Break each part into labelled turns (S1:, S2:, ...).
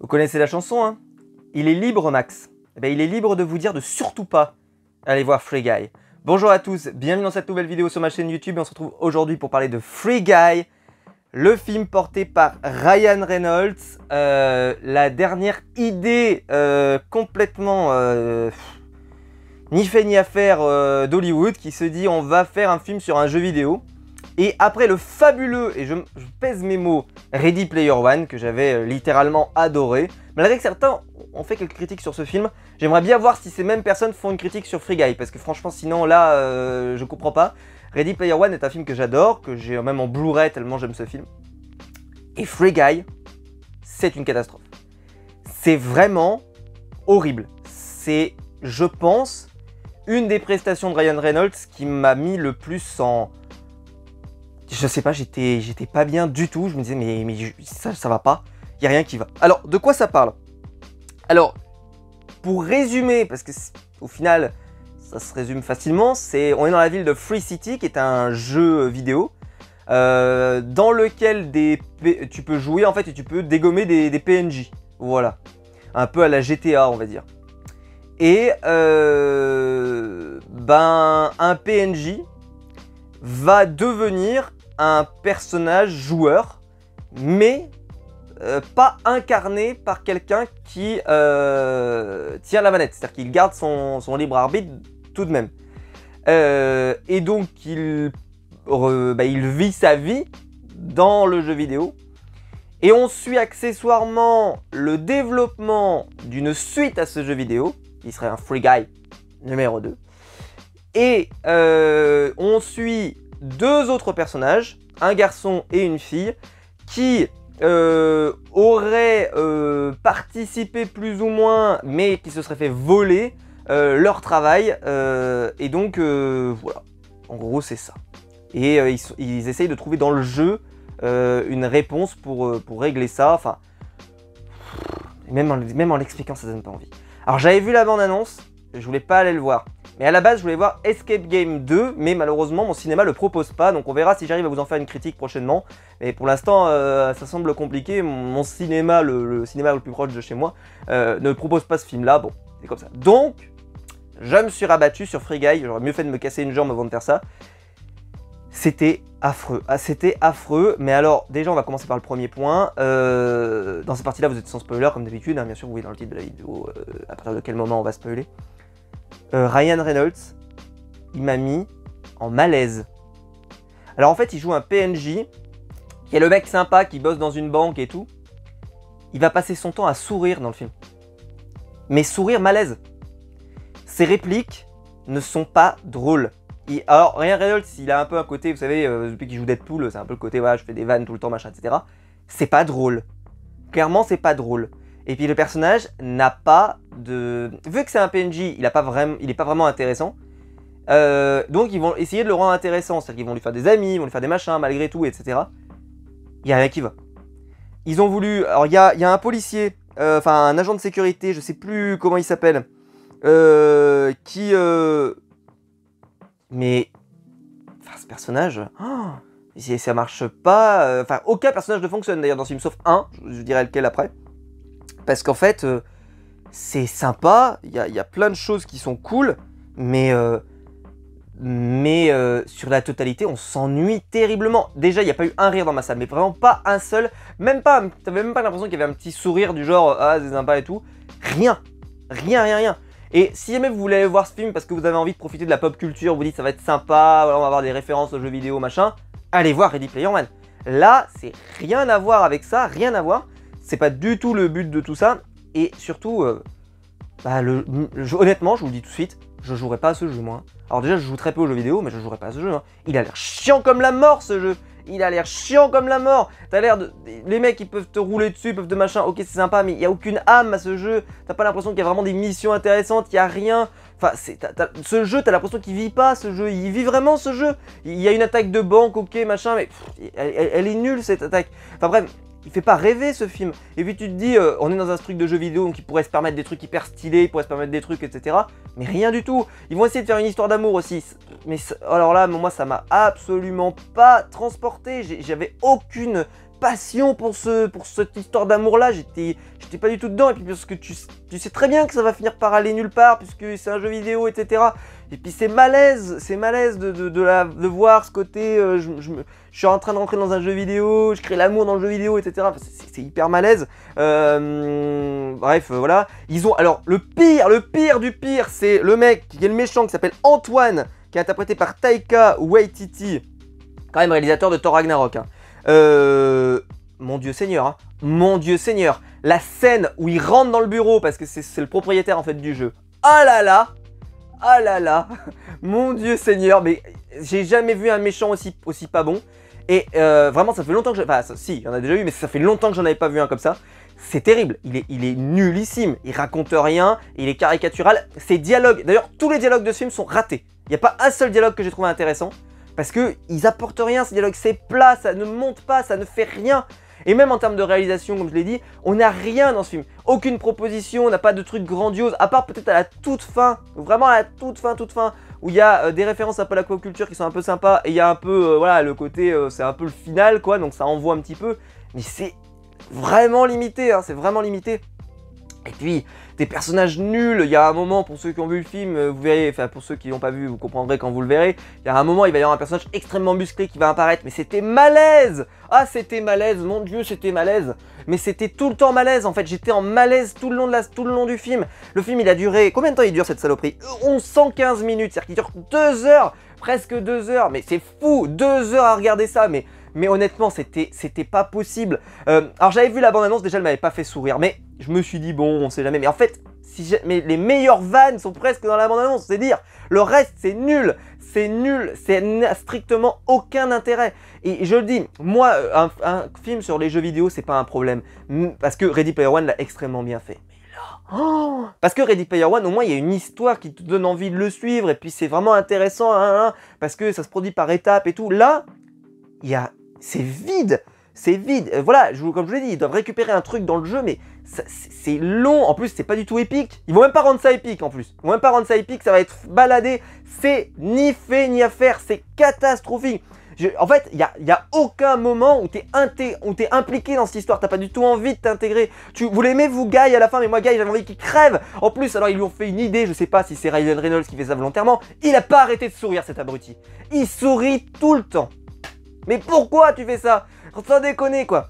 S1: Vous connaissez la chanson, hein? Il est libre, Max. Eh ben, il est libre de vous dire de surtout pas aller voir Free Guy. Bonjour à tous, bienvenue dans cette nouvelle vidéo sur ma chaîne YouTube et on se retrouve aujourd'hui pour parler de Free Guy, le film porté par Ryan Reynolds, la dernière idée complètement ni fait ni à faire d'Hollywood qui se dit on va faire un film sur un jeu vidéo. Et après le fabuleux, et je pèse mes mots, Ready Player One, que j'avais littéralement adoré, malgré que certains ont fait quelques critiques sur ce film, j'aimerais bien voir si ces mêmes personnes font une critique sur Free Guy, parce que franchement sinon là, je comprends pas. Ready Player One est un film que j'adore, que j'ai même en Blu-ray tellement j'aime ce film. Et Free Guy, c'est une catastrophe. C'est vraiment horrible. C'est, je pense, une des prestations de Ryan Reynolds qui m'a mis le plus en... Je sais pas, j'étais pas bien du tout. Je me disais, mais ça va pas. Il n'y a rien qui va. Alors, de quoi ça parle? Alors, pour résumer, parce que au final, ça se résume facilement, on est dans la ville de Free City, qui est un jeu vidéo, dans lequel tu peux jouer, en fait, et tu peux dégommer des PNJ. Voilà. Un peu à la GTA, on va dire. Et, un PNJ va devenir un personnage joueur, mais pas incarné par quelqu'un qui tient la manette. C'est-à-dire qu'il garde son libre arbitre tout de même. Et donc il vit sa vie dans le jeu vidéo. Et on suit accessoirement le développement d'une suite à ce jeu vidéo, qui serait un Free Guy numéro 2. Et on suit deux autres personnages, un garçon et une fille, qui auraient participé plus ou moins, mais qui se seraient fait voler leur travail. Et donc, voilà. En gros, c'est ça. Et ils essayent de trouver dans le jeu une réponse pour régler ça. Enfin, même en l'expliquant, ça donne pas envie. Alors, j'avais vu la bande-annonce, je voulais pas aller le voir. Mais à la base, je voulais voir Escape Game 2, mais malheureusement, mon cinéma le propose pas. Donc on verra si j'arrive à vous en faire une critique prochainement. Mais pour l'instant, ça semble compliqué. Mon cinéma, le cinéma le plus proche de chez moi, ne propose pas ce film-là. Bon, c'est comme ça. Donc, je me suis rabattu sur Free Guy. J'aurais mieux fait de me casser une jambe avant de faire ça. C'était affreux. Ah, c'était affreux. Mais alors, déjà, on va commencer par le premier point. Dans cette partie-là, vous êtes sans spoiler, comme d'habitude. Hein, bien sûr, vous voyez dans le titre de la vidéo à partir de quel moment on va spoiler. Ryan Reynolds, il m'a mis en malaise. Alors en fait, il joue un PNJ, qui est le mec sympa, qui bosse dans une banque et tout. Il va passer son temps à sourire dans le film. Mais sourire malaise. Ses répliques ne sont pas drôles. Alors Ryan Reynolds, il a un peu un côté, vous savez, depuis qu'il joue Deadpool, c'est un peu le côté, voilà, je fais des vannes tout le temps, machin, etc. C'est pas drôle. Clairement, c'est pas drôle. Et puis le personnage n'a pas de... Vu que c'est un PNJ, il est pas vraiment intéressant. Donc ils vont essayer de le rendre intéressant. C'est-à-dire qu'ils vont lui faire des amis, ils vont lui faire des machins malgré tout, etc. Il n'y a rien qui va. Ils ont voulu... Alors il y a un policier, enfin un agent de sécurité, je sais plus comment il s'appelle, qui... Mais... Enfin ce personnage... Oh, ça marche pas... Enfin aucun personnage ne fonctionne d'ailleurs dans ce film, sauf un, je dirais lequel après. Parce qu'en fait, c'est sympa, il y a plein de choses qui sont cool, mais sur la totalité, on s'ennuie terriblement. Déjà, il n'y a pas eu un rire dans ma salle, mais vraiment pas un seul. T'avais même pas l'impression qu'il y avait un petit sourire du genre « Ah, c'est sympa et tout ». Rien. Rien. Et si jamais vous voulez aller voir ce film parce que vous avez envie de profiter de la pop culture, vous dites « Ça va être sympa, voilà, on va avoir des références aux jeux vidéo, machin », allez voir Ready Player One. Là, c'est rien à voir avec ça, rien à voir. C'est pas du tout le but de tout ça, et surtout, honnêtement, je vous le dis tout de suite, je jouerai pas à ce jeu, moi. Alors déjà, je joue très peu aux jeux vidéo, mais je jouerai pas à ce jeu. Hein. Il a l'air chiant comme la mort, ce jeu. Il a l'air chiant comme la mort. T'as l'air de... Les mecs, ils peuvent te rouler dessus, ils peuvent te machin, ok, c'est sympa, mais il y a aucune âme à ce jeu. T'as pas l'impression qu'il y a vraiment des missions intéressantes, il y a rien. Enfin, ce jeu, t'as l'impression qu'il vit pas, ce jeu. Il vit vraiment, ce jeu. Il y a une attaque de banque, ok, machin, mais elle est nulle, cette attaque. Enfin bref... Il fait pas rêver ce film. Et puis tu te dis, on est dans un truc de jeu vidéo, donc ils pourraient se permettre des trucs hyper stylés, ils pourraient se permettre des trucs, etc. Mais rien du tout. Ils vont essayer de faire une histoire d'amour aussi. Mais alors là, moi, ça m'a absolument pas transporté. J'avais aucune passion pour cette histoire d'amour-là, j'étais pas du tout dedans. Et puis parce que tu sais très bien que ça va finir par aller nulle part, puisque c'est un jeu vidéo, etc. Et puis c'est malaise de voir ce côté, je suis en train de rentrer dans un jeu vidéo, je crée l'amour dans le jeu vidéo, etc. Enfin, c'est hyper malaise. Bref, voilà. Ils ont, alors, le pire du pire, c'est le mec qui est le méchant, qui s'appelle Antoine, qui est interprété par Taika Waititi, quand même réalisateur de Thor Ragnarok. Hein. Mon Dieu Seigneur, hein. Mon Dieu Seigneur. La scène où il rentre dans le bureau, parce que c'est le propriétaire en fait du jeu. Ah là là. Ah là là, mon Dieu Seigneur, mais j'ai jamais vu un méchant aussi pas bon. Et vraiment, ça fait longtemps que je... Enfin, si, il y en a déjà eu, mais ça fait longtemps que j'en avais pas vu un comme ça. C'est terrible, il est nullissime, il raconte rien, il est caricatural. Ses dialogues, d'ailleurs, tous les dialogues de ce film sont ratés. Il n'y a pas un seul dialogue que j'ai trouvé intéressant. Parce qu'ils apportent rien, ces dialogues, c'est plat, ça ne monte pas, ça ne fait rien. Et même en termes de réalisation, comme je l'ai dit, on n'a rien dans ce film. Aucune proposition, on n'a pas de truc grandiose, à part peut-être à la toute fin, vraiment à la toute fin, où il y a des références un peu à la pop culture qui sont un peu sympas, et il y a un peu, voilà, le côté, c'est un peu le final, quoi, donc ça envoie un petit peu. Mais c'est vraiment limité, hein, c'est vraiment limité. Et puis, des personnages nuls, il y a un moment, pour ceux qui ont vu le film, vous verrez, enfin pour ceux qui l'ont pas vu, vous comprendrez quand vous le verrez, il y a un moment, il va y avoir un personnage extrêmement musclé qui va apparaître, mais c'était malaise. Ah, c'était malaise, mon Dieu, c'était malaise. Mais c'était tout le temps malaise, en fait, j'étais en malaise tout le long du film. Le film, il a duré, combien de temps il dure cette saloperie? 115 minutes, c'est-à-dire qu'il dure 2 heures, presque 2 heures, mais c'est fou, 2 heures à regarder ça, mais honnêtement, c'était pas possible. Alors j'avais vu la bande-annonce, déjà elle m'avait pas fait sourire, mais je me suis dit, bon, on sait jamais. Mais en fait, mais les meilleures vannes sont presque dans la bande-annonce, c'est dire. Le reste, c'est nul, ça n'a strictement aucun intérêt. Et je le dis, moi, un film sur les jeux vidéo, c'est pas un problème. Parce que Ready Player One l'a extrêmement bien fait. Oh, parce que Ready Player One, au moins, il y a une histoire qui te donne envie de le suivre, et puis c'est vraiment intéressant, hein, parce que ça se produit par étapes et tout. Là, c'est vide. C'est vide. Voilà, comme je l'ai dit, ils doivent récupérer un truc dans le jeu, mais c'est long. En plus, c'est pas du tout épique. Ils vont même pas rendre ça épique en plus. Ils vont même pas rendre ça épique, ça va être baladé. C'est ni fait ni à faire. C'est catastrophique. En fait, il y a aucun moment où t'es impliqué dans cette histoire. T'as pas du tout envie de t'intégrer. Vous l'aimez, vous, Guy, à la fin, mais moi, Guy, j'avais envie qu'il crève. En plus, alors, ils lui ont fait une idée. Je sais pas si c'est Ryan Reynolds qui fait ça volontairement. Il a pas arrêté de sourire, cet abruti. Il sourit tout le temps. Mais pourquoi tu fais ça? Sans déconner, quoi.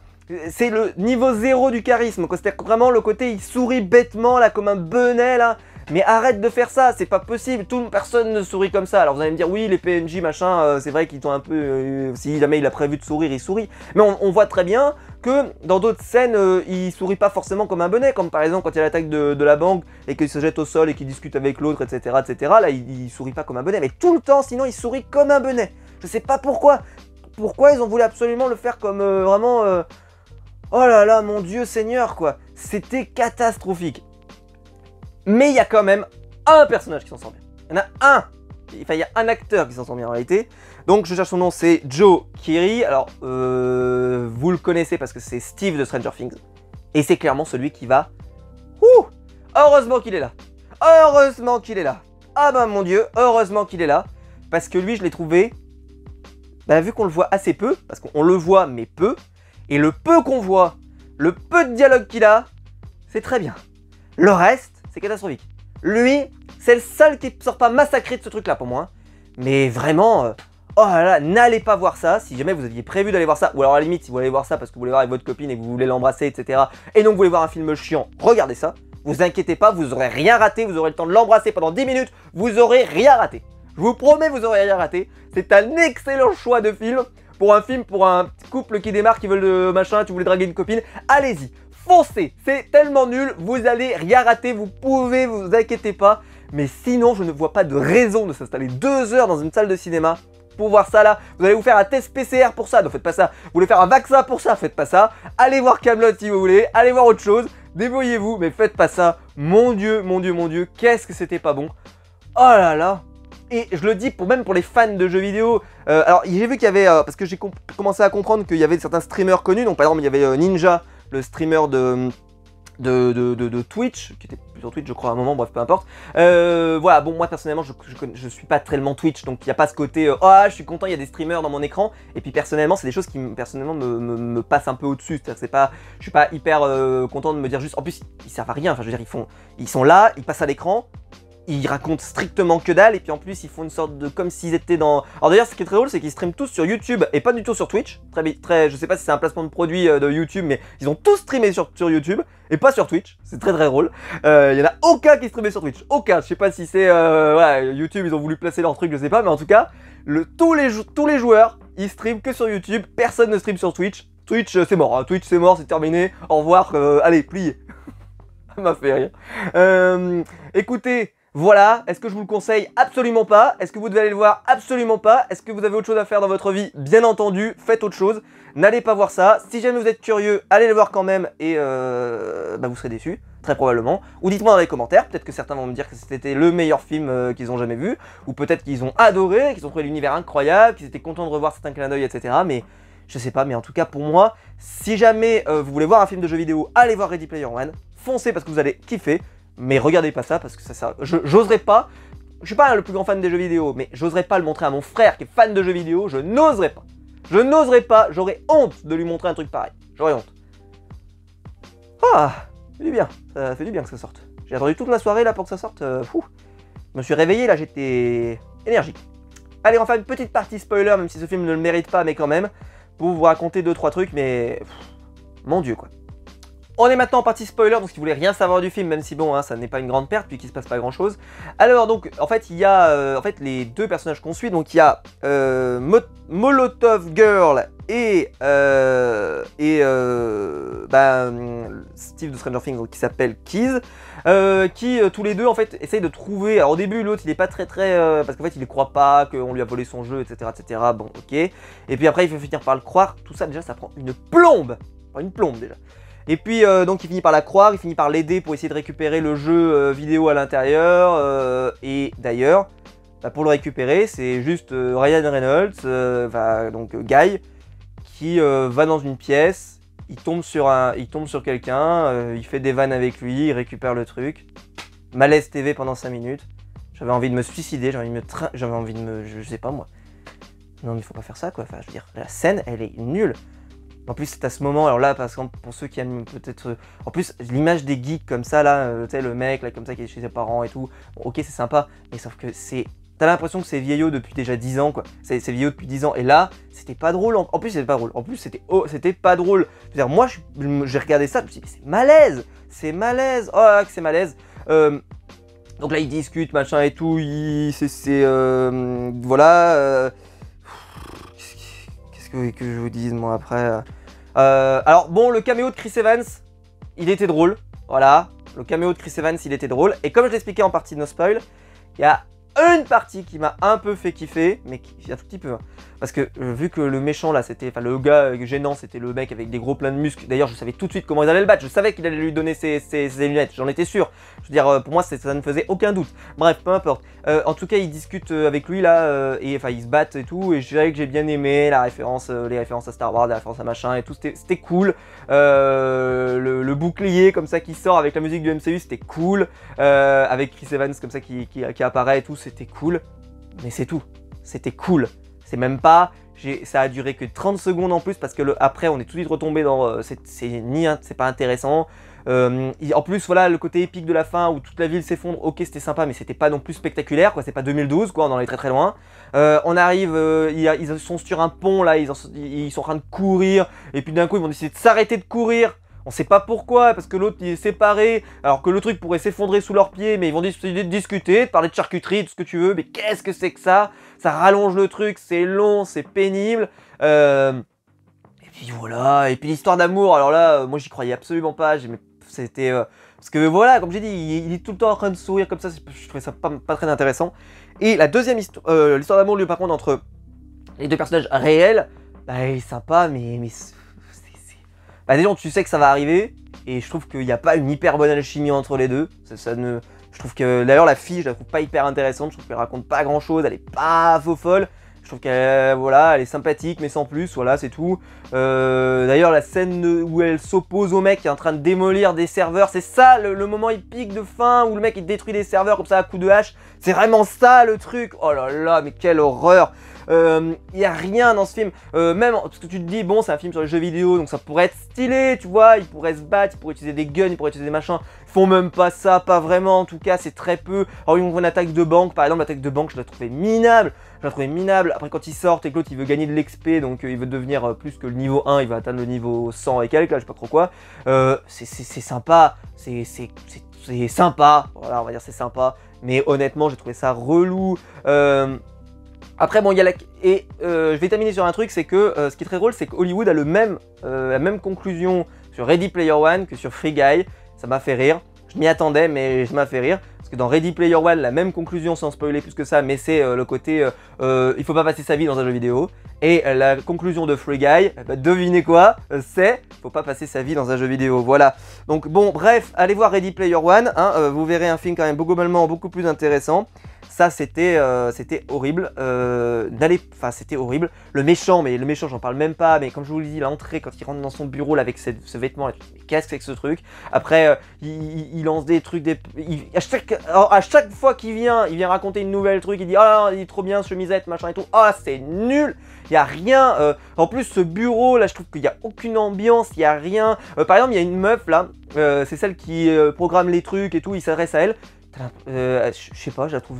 S1: C'est le niveau 0 du charisme, quoi. C'est-à-dire que vraiment le côté il sourit bêtement là comme un benet là. Mais arrête de faire ça, c'est pas possible, personne ne sourit comme ça. Alors vous allez me dire oui les PNJ machin, c'est vrai qu'ils ont un peu, si jamais il a prévu de sourire, il sourit. Mais on voit très bien que dans d'autres scènes, il sourit pas forcément comme un benet, comme par exemple quand il y a l'attaque de la banque et qu'il se jette au sol et qu'il discute avec l'autre, etc., etc. Là il sourit pas comme un benet, mais tout le temps sinon il sourit comme un benet. Je sais pas pourquoi. Pourquoi ils ont voulu absolument le faire comme vraiment... Oh là là, mon Dieu Seigneur, quoi. C'était catastrophique. Mais il y a quand même un personnage qui s'en sort bien. Il y en a un. Enfin, il y a un acteur qui s'en sort bien en réalité. Donc, je cherche son nom, c'est Joe Keery. Alors, vous le connaissez parce que c'est Steve de Stranger Things. Et c'est clairement celui qui va... Ouh, heureusement qu'il est là. Heureusement qu'il est là. Ah ben mon Dieu, heureusement qu'il est là. Parce que lui, je l'ai trouvé... Bah, vu qu'on le voit assez peu, parce qu'on le voit mais peu, et le peu qu'on voit, le peu de dialogue qu'il a, c'est très bien. Le reste, c'est catastrophique. Lui, c'est le seul qui ne sort pas massacré de ce truc-là pour moi. Hein. Mais vraiment, oh là là, n'allez pas voir ça, si jamais vous aviez prévu d'aller voir ça, ou alors à la limite, si vous voulez voir ça parce que vous voulez voir avec votre copine et que vous voulez l'embrasser, etc., et donc vous voulez voir un film chiant, regardez ça. Vous inquiétez pas, vous aurez rien raté, vous aurez le temps de l'embrasser pendant 10 minutes, vous aurez rien raté. Je vous promets, vous aurez rien raté. C'est un excellent choix de film pour un couple qui démarre, qui veulent machin, tu voulais draguer une copine. Allez-y, foncez, c'est tellement nul, vous allez rien rater, vous pouvez, vous inquiétez pas. Mais sinon, je ne vois pas de raison de s'installer 2 heures dans une salle de cinéma pour voir ça là. Vous allez vous faire un test PCR pour ça, ne faites pas ça. Vous voulez faire un vaccin pour ça, faites pas ça. Allez voir Kaamelott si vous voulez, allez voir autre chose. Débrouillez-vous, mais faites pas ça. Mon Dieu, mon Dieu, mon Dieu, qu'est-ce que c'était pas bon. Oh là là. Et je le dis même pour les fans de jeux vidéo. Alors j'ai vu qu'il y avait, parce que j'ai commencé à comprendre qu'il y avait certains streamers connus. Donc par exemple il y avait Ninja, le streamer de Twitch, qui était plus sur Twitch je crois à un moment, bref peu importe. Voilà, bon moi personnellement je suis pas tellement Twitch, donc il n'y a pas ce côté ah je suis content, il y a des streamers dans mon écran, et puis personnellement c'est des choses qui personnellement me passent un peu au-dessus, c'est pas, je suis pas hyper content de me dire juste, en plus ils servent à rien, enfin je veux dire ils sont là, ils passent à l'écran, ils racontent strictement que dalle, et puis en plus ils font une sorte de, comme s'ils étaient dans... Alors d'ailleurs ce qui est très drôle c'est qu'ils streament tous sur YouTube et pas du tout sur Twitch, je sais pas si c'est un placement de produit de YouTube, mais ils ont tous streamé sur YouTube et pas sur Twitch, c'est très drôle. Il y en a aucun qui streamait sur Twitch, aucun, je sais pas si c'est... ouais, YouTube ils ont voulu placer leur truc, je sais pas, mais en tout cas, tous les joueurs, ils streament que sur YouTube, personne ne stream sur Twitch. Twitch c'est mort, hein. Twitch c'est mort, c'est terminé, au revoir, allez, pliez. Ça m'a fait rire. Écoutez... Voilà, est-ce que je vous le conseille? Absolument pas. Est-ce que vous devez aller le voir? Absolument pas. Est-ce que vous avez autre chose à faire dans votre vie? Bien entendu, faites autre chose. N'allez pas voir ça. Si jamais vous êtes curieux, allez le voir quand même et vous serez déçus, très probablement. Ou dites-moi dans les commentaires, peut-être que certains vont me dire que c'était le meilleur film qu'ils ont jamais vu. Ou peut-être qu'ils ont adoré, qu'ils ont trouvé l'univers incroyable, qu'ils étaient contents de revoir certains clins d'œil, etc. Mais je sais pas, mais en tout cas pour moi, si jamais vous voulez voir un film de jeu vidéo, allez voir Ready Player One. Foncez parce que vous allez kiffer. Mais regardez pas ça parce que ça j'oserais pas, je suis pas le plus grand fan des jeux vidéo, mais j'oserais pas le montrer à mon frère qui est fan de jeux vidéo, je n'oserais pas. Je n'oserais pas, j'aurais honte de lui montrer un truc pareil, j'aurais honte. Ah, ça fait du bien, ça fait du bien que ça sorte. J'ai attendu toute la soirée là pour que ça sorte, fou. Je me suis réveillé là, j'étais énergique. Allez, on va faire une petite partie spoiler, même si ce film ne le mérite pas, mais quand même, pour vous raconter 2-3 trucs, mais mon dieu quoi. On est maintenant en partie spoiler, donc si vous voulez rien savoir du film, même si bon, hein, ça n'est pas une grande perte, puis qu'il se passe pas grand chose. Alors donc, en fait, il y a les deux personnages qu'on suit, donc il y a Molotov Girl et Steve de Stranger Things, donc, qui s'appelle Keys, qui tous les deux en fait essayent de trouver. Alors au début, l'autre il est pas très parce qu'en fait il ne croit pas qu'on lui a volé son jeu, etc., etc. Bon, ok. Et puis après il fait finir par le croire. Tout ça déjà, ça prend une plombe, enfin, une plombe déjà. Et puis donc il finit par la croire, il finit par l'aider pour essayer de récupérer le jeu vidéo à l'intérieur. Et d'ailleurs, pour le récupérer, c'est juste Ryan Reynolds, donc Guy, qui va dans une pièce, il tombe sur quelqu'un, il fait des vannes avec lui, il récupère le truc. Malaise TV pendant 5 minutes. J'avais envie de me suicider, j'avais envie de me... Je sais pas moi. Non mais il faut pas faire ça quoi, enfin je veux dire, la scène elle est nulle. En plus c'est à ce moment, alors là par exemple pour ceux qui aiment peut-être... En plus l'image des geeks comme ça là, tu sais le mec là comme ça qui est chez ses parents et tout, bon, ok c'est sympa, mais sauf que c'est... T'as l'impression que c'est vieillot depuis déjà 10 ans quoi, c'est vieillot depuis 10 ans, et là c'était pas drôle, en plus c'était pas drôle, en plus c'était pas drôle. C'est-à-dire moi j'ai regardé ça, je me suis dit mais c'est malaise, oh là, que c'est malaise. Donc là ils discutent machin et tout, voilà... Qu'est-ce que je vous dise moi après alors bon, le caméo de Chris Evans, il était drôle, voilà. Le caméo de Chris Evans, il était drôle. Et comme je l'expliquais en partie de No Spoil, il y a une partie qui m'a un peu fait kiffer, mais un tout petit peu. Hein. Parce que vu que le méchant là, c'était, enfin le gars gênant, c'était le mec avec des gros pleins de muscles. D'ailleurs, je savais tout de suite comment ils allaient le battre. Je savais qu'il allait lui donner ses lunettes, j'en étais sûr. Je veux dire, pour moi, ça ne faisait aucun doute. Bref, peu importe. En tout cas, ils discutent avec lui là, et enfin ils se battent et tout. Et je dirais que j'ai bien aimé la référence, les références à Star Wars, les références à machin et tout. C'était cool. Le bouclier comme ça qui sort avec la musique du MCU, c'était cool. Avec Chris Evans comme ça qui apparaît et tout, c'était cool. Mais c'est tout. C'était cool. C'est même pas, ça a duré que 30 secondes en plus parce que après on est tout de suite retombé dans, c'est pas intéressant. En plus voilà le côté épique de la fin où toute la ville s'effondre, ok c'était sympa mais c'était pas non plus spectaculaire quoi, c'est pas 2012 quoi, on en est très très loin. On arrive, ils sont sur un pont là, ils sont en train de courir et puis d'un coup ils vont décider de s'arrêter de courir. On sait pas pourquoi, parce que l'autre il est séparé, alors que le truc pourrait s'effondrer sous leurs pieds, mais ils vont décider de discuter, de parler de charcuterie, tout ce que tu veux, mais qu'est-ce que c'est que ça? Ça rallonge le truc, c'est long, c'est pénible. Et puis voilà, et puis l'histoire d'amour, alors là, moi j'y croyais absolument pas, c'était... parce que voilà, comme j'ai dit, il est tout le temps en train de sourire comme ça, je trouvais ça pas très intéressant. Et la deuxième histoire, l'histoire d'amour, lui par contre, entre les deux personnages réels, bah elle est sympa, mais bah déjà tu sais que ça va arriver, et je trouve qu'il n'y a pas une hyper bonne alchimie entre les deux. Je trouve que d'ailleurs la fille je la trouve pas hyper intéressante, je trouve qu'elle raconte pas grand chose, elle est pas faux folle. Je trouve qu'elle voilà, elle est sympathique, mais sans plus, voilà, c'est tout. D'ailleurs, la scène où elle s'oppose au mec qui est en train de démolir des serveurs, c'est ça le moment épique de fin où le mec il détruit des serveurs comme ça à coups de hache. C'est vraiment ça le truc. Oh là là, mais quelle horreur. Il n'y a rien dans ce film, même parce que tu te dis bon c'est un film sur les jeux vidéo donc ça pourrait être stylé, tu vois, ils pourraient se battre, ils pourraient utiliser des guns, ils pourraient utiliser des machins, ils font même pas ça, pas vraiment en tout cas, c'est très peu. Alors ils vont une attaque de banque, par exemple l'attaque de banque je la trouvais minable, après quand ils sortent et que l'autre il veut gagner de l'XP donc il veut devenir plus que le niveau 1, il va atteindre le niveau 100 et quelques, là je sais pas trop quoi, c'est sympa, c'est sympa, voilà on va dire c'est sympa, mais honnêtement j'ai trouvé ça relou. Après, bon, il y a je vais terminer sur un truc, c'est que ce qui est très drôle, c'est que Hollywood a la même conclusion sur Ready Player One que sur Free Guy. Ça m'a fait rire. Je m'y attendais, mais ça m'a fait rire. Parce que dans Ready Player One, la même conclusion, sans spoiler plus que ça, mais c'est le côté il faut pas passer sa vie dans un jeu vidéo. Et la conclusion de Free Guy, bah, devinez quoi, c'est faut pas passer sa vie dans un jeu vidéo. Voilà. Donc bon, bref, allez voir Ready Player One. Hein, vous verrez un film quand même globalement beaucoup plus intéressant. Ça c'était horrible, c'était horrible. Le méchant j'en parle même pas, mais comme je vous l'ai dit, l'entrée quand il rentre dans son bureau là, avec ce vêtement là, qu'est-ce que c'est que ce truc? Après il lance des trucs, à chaque fois qu'il vient, il vient raconter une nouvelle truc, il dit oh il est trop bien chemisette machin et tout, oh c'est nul, il y a rien, en plus ce bureau là je trouve qu'il y a aucune ambiance, il y a rien, par exemple il y a une meuf là, c'est celle qui programme les trucs et tout, il s'adresse à elle. Je sais pas, je la trouve.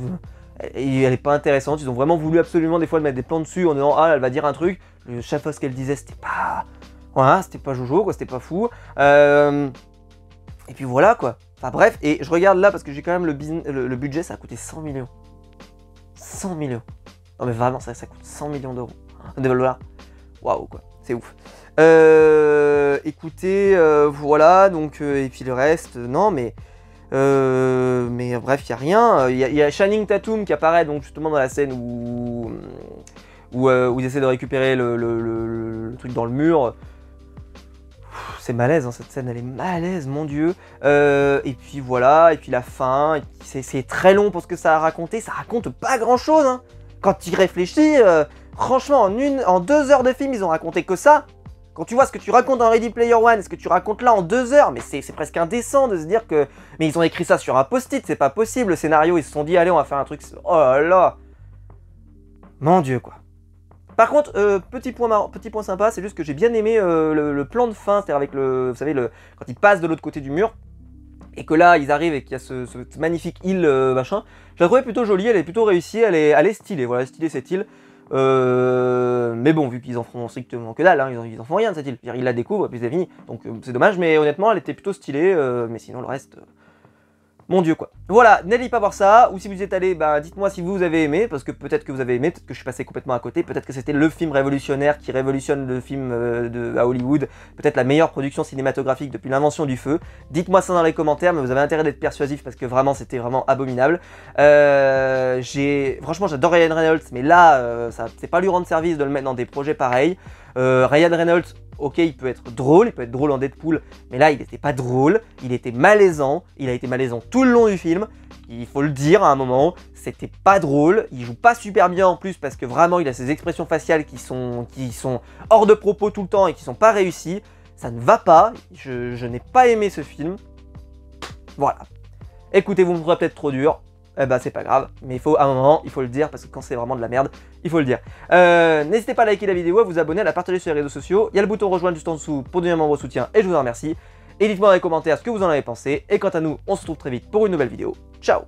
S1: Elle est pas intéressante. Ils ont vraiment voulu absolument des fois de mettre des plans dessus en disant ah elle va dire un truc. Chaque fois ce qu'elle disait c'était pas. Voilà, c'était pas Jojo quoi, c'était pas fou. Et puis voilà quoi. Enfin bref, et je regarde là parce que j'ai quand même le budget, ça a coûté 100 millions. 100 millions. Non mais vraiment ça coûte 100 millions d'euros. Des dollars. Waouh quoi, c'est ouf. Écoutez, voilà, donc et puis le reste, non mais bref, il n'y a rien. Il y a Channing Tatum qui apparaît donc justement dans la scène où ils essaient de récupérer le truc dans le mur. C'est malaise, hein, cette scène, elle est malaise, mon dieu. Et puis voilà, et puis la fin, c'est très long pour ce que ça a raconté. Ça raconte pas grand chose. Hein. Quand tu y réfléchis, franchement, en 2 heures de film, ils ont raconté que ça. Quand tu vois ce que tu racontes dans Ready Player One, ce que tu racontes là en 2 heures, mais c'est presque indécent de se dire que... Mais ils ont écrit ça sur un post-it, c'est pas possible, le scénario, ils se sont dit, allez, on va faire un truc... Oh là là. Mon dieu, quoi. Par contre, petit point sympa, c'est juste que j'ai bien aimé le plan de fin, c'est-à-dire avec vous savez, quand ils passent de l'autre côté du mur, et que là, ils arrivent et qu'il y a cette magnifique île, machin. Je la trouvais plutôt jolie, elle est plutôt réussie, elle est stylée, voilà, stylée cette île. Mais bon, vu qu'ils en feront strictement que dalle, hein, ils en font rien de cette île. Ils la découvrent et puis c'est fini. Donc c'est dommage, mais honnêtement, elle était plutôt stylée. Mais sinon, le reste, mon dieu quoi. Voilà, n'allez pas voir ça. Ou si vous y êtes allé, bah, dites-moi si vous avez aimé, parce que peut-être que vous avez aimé, peut-être que je suis passé complètement à côté, peut-être que c'était le film révolutionnaire qui révolutionne le film à Hollywood, peut-être la meilleure production cinématographique depuis l'invention du feu. Dites-moi ça dans les commentaires, mais vous avez intérêt d'être persuasif parce que vraiment c'était vraiment abominable. Franchement j'adore Ryan Reynolds, mais là c'est pas lui rendre service de le mettre dans des projets pareils. Ryan Reynolds, ok, il peut être drôle en Deadpool, mais là il n'était pas drôle, il était malaisant, il a été malaisant tout le long du film, il faut le dire à un moment, c'était pas drôle, il joue pas super bien en plus parce que vraiment il a ses expressions faciales qui sont hors de propos tout le temps et qui sont pas réussies, ça ne va pas, je n'ai pas aimé ce film, voilà. Écoutez, vous me trouverez peut-être trop dur, eh ben c'est pas grave, mais à un moment, il faut le dire, parce que quand c'est vraiment de la merde, il faut le dire. N'hésitez pas à liker la vidéo, à vous abonner, à la partager sur les réseaux sociaux. Il y a le bouton rejoindre juste en dessous pour devenir membre soutien, et je vous en remercie. Et dites-moi dans les commentaires ce que vous en avez pensé. Et quant à nous, on se retrouve très vite pour une nouvelle vidéo. Ciao!